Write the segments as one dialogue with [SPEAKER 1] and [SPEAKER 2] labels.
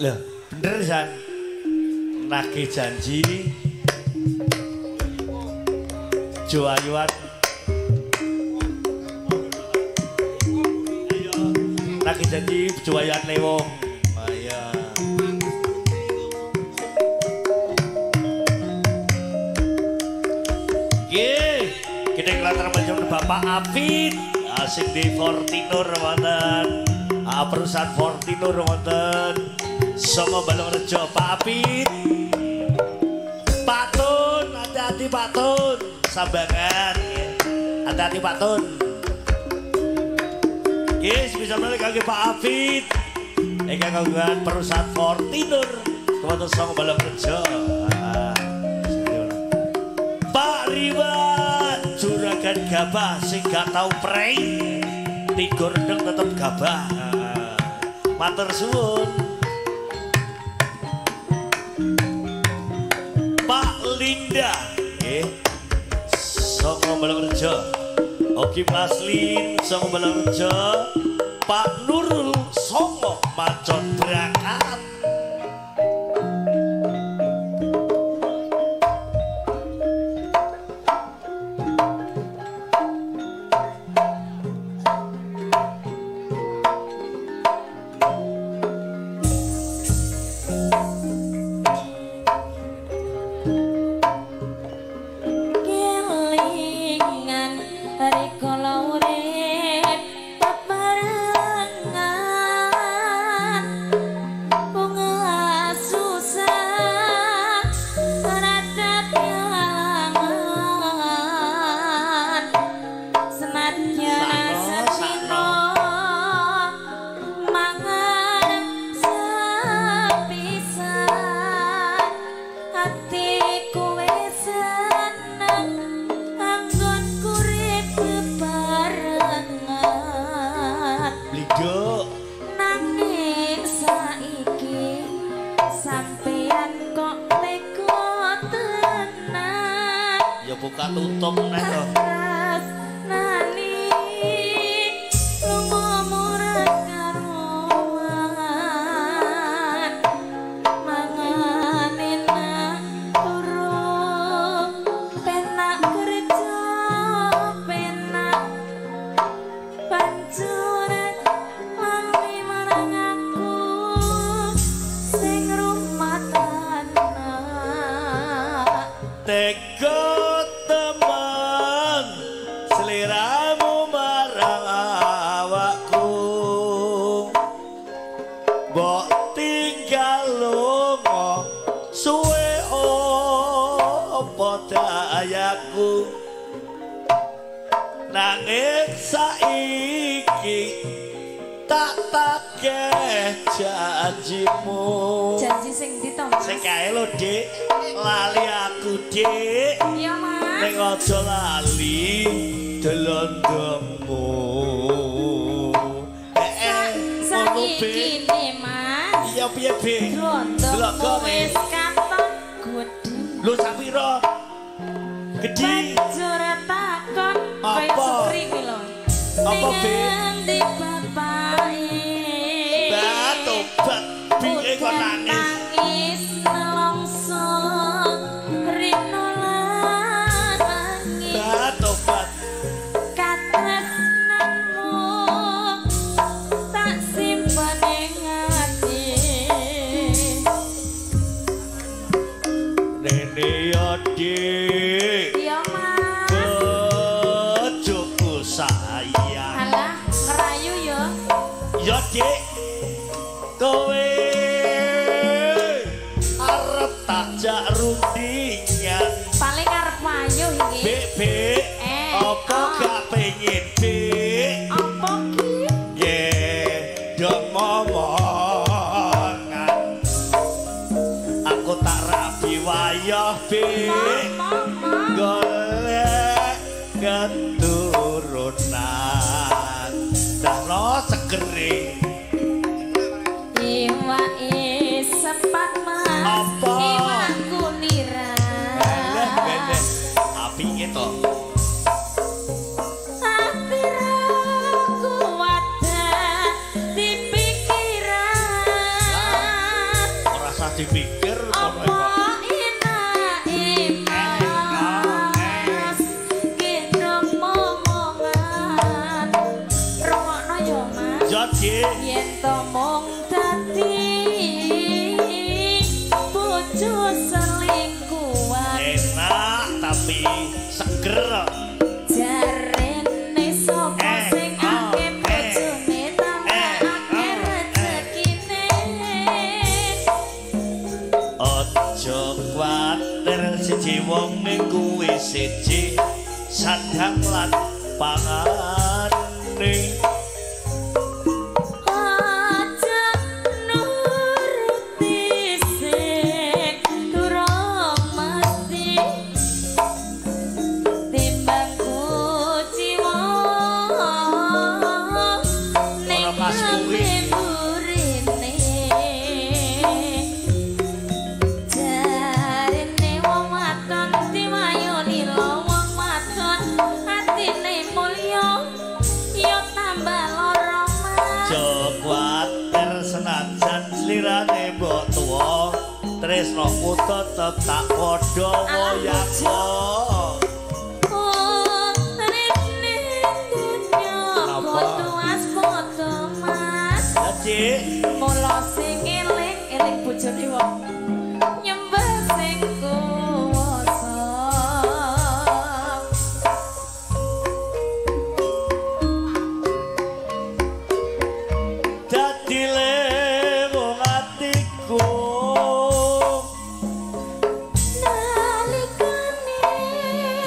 [SPEAKER 1] Loh, bener San. Nagih janji. Joayuan. Nagih janji Joayuan Lewong. Ayo. Nggih, kita kelantar menjadi Bapak Afid. Asik di Fortinur wonten. Perusahaan Fortinur wonten. Sama Balong Rejo Pak Afid. Pak Tun, hati-hati Pak Tun. Sambangan. Hati-hati Pak Tun. Yes, bisa balik lagi Pak Afid. Eka kagungan perusahaan Fortinur. Wonten sama Balong Rejo. Pak Riwan, juragan gabah sing gak tau prei. Tiga rendeng tetep gabah. Matur suwun. Pak Linda, Songo Balongrejo. Oki Maslin, Songo Balongrejo. Pak Nurul, Songo Macon berangkat. Buka tutup nih loh. Nanging saiki tak takeh janjimu.
[SPEAKER 2] Janji sing ndi to?
[SPEAKER 1] Sing kae lho, Dik. Lali aku, Dik.
[SPEAKER 2] Iya, Mas.
[SPEAKER 1] Ning aja lali delondongmu.
[SPEAKER 2] Saiki ne, Mas.
[SPEAKER 1] Iya piye, Bi?
[SPEAKER 2] Delok wis katon gedhe.
[SPEAKER 1] Lho sapira? Gedhe.
[SPEAKER 2] Takon
[SPEAKER 1] apa? Apa Be?
[SPEAKER 2] Di bapake.
[SPEAKER 1] Tobat piye kok nangis?
[SPEAKER 2] Nelongso rino nangis.
[SPEAKER 1] Tobat.
[SPEAKER 2] Katresnanmu tak simpen ing ati.
[SPEAKER 1] Nene yo Dik.
[SPEAKER 2] Iya, Mas.
[SPEAKER 1] Bojoku sayang.
[SPEAKER 2] Alah, ngerayu yo.
[SPEAKER 1] Yo Dik. Kowe arep tak jak rundingan.
[SPEAKER 2] Paling arep ayu iki.
[SPEAKER 1] Bek, apa gak pengen Bek?
[SPEAKER 2] Apa ki?
[SPEAKER 1] Dong momongan. Aku tak rapi wayah Bek. Golek keturunan. Dahno segeri.
[SPEAKER 2] Iwake sepak Mas.
[SPEAKER 1] Apa?
[SPEAKER 2] Iwak kuniran.
[SPEAKER 1] Beleh. Apike to?
[SPEAKER 2] Atiraku wadah di pikiran.
[SPEAKER 1] dipikir
[SPEAKER 2] apa enak mas gendong momongan rungokno yo mas
[SPEAKER 1] jadi
[SPEAKER 2] yen to mung dadi bojo selingkuhan
[SPEAKER 1] enak tapi seger
[SPEAKER 2] jarene sapa sing akeh bojone tambah akeh rezekine
[SPEAKER 1] aja kuwatir siji wong kuwi siji sadhang lan pangane
[SPEAKER 2] aja nuruti sing durung mesti timbang kuciwa ning
[SPEAKER 1] pas kuwi.
[SPEAKER 2] burine jarene wong wadon diwayoni lho wong wadon atine mulya ya tambah lara mas
[SPEAKER 1] aja kuwatir senajan slirane mbok tuwa tresnamu tetep tak padha wayangno
[SPEAKER 2] mula sing eling bojone wong nyembah sing kuwasa
[SPEAKER 1] dadi lewong atiku
[SPEAKER 2] nalikane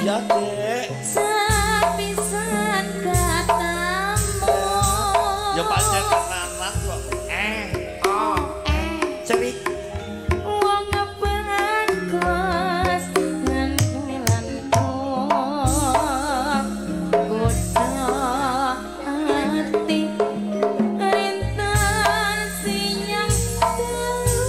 [SPEAKER 1] ya dek
[SPEAKER 2] sepisan katamu
[SPEAKER 1] ya pancen kenalan kok cerit
[SPEAKER 2] wong bagus lan lanku godha ati rintan sinyang dalu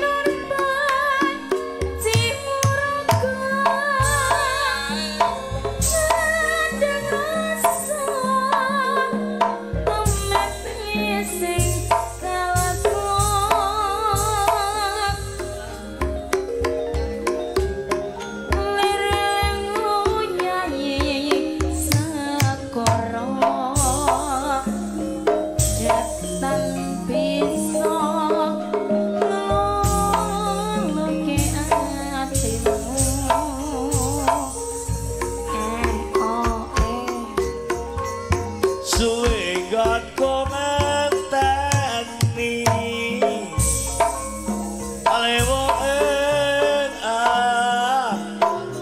[SPEAKER 2] kinurban cimuraka
[SPEAKER 1] suwe got komenteni alewong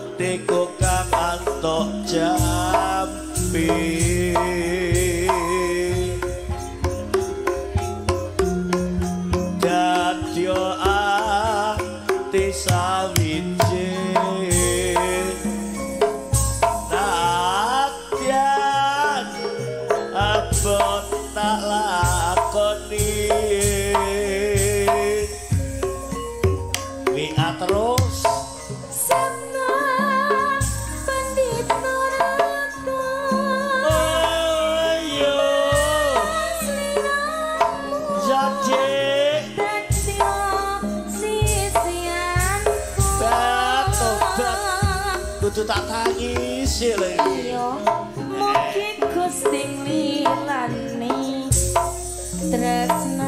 [SPEAKER 1] atiku kang antuk jampi dadya ati sawiji nadyan abot tak lakoni WA terus
[SPEAKER 2] Sabna Pandita Ratu
[SPEAKER 1] ayo
[SPEAKER 2] Sliramu
[SPEAKER 1] jadi
[SPEAKER 2] Dadya sisianku
[SPEAKER 1] Tobat. kudu tak tangisi lagi
[SPEAKER 2] Ayo mugi Gusti nglilani tresna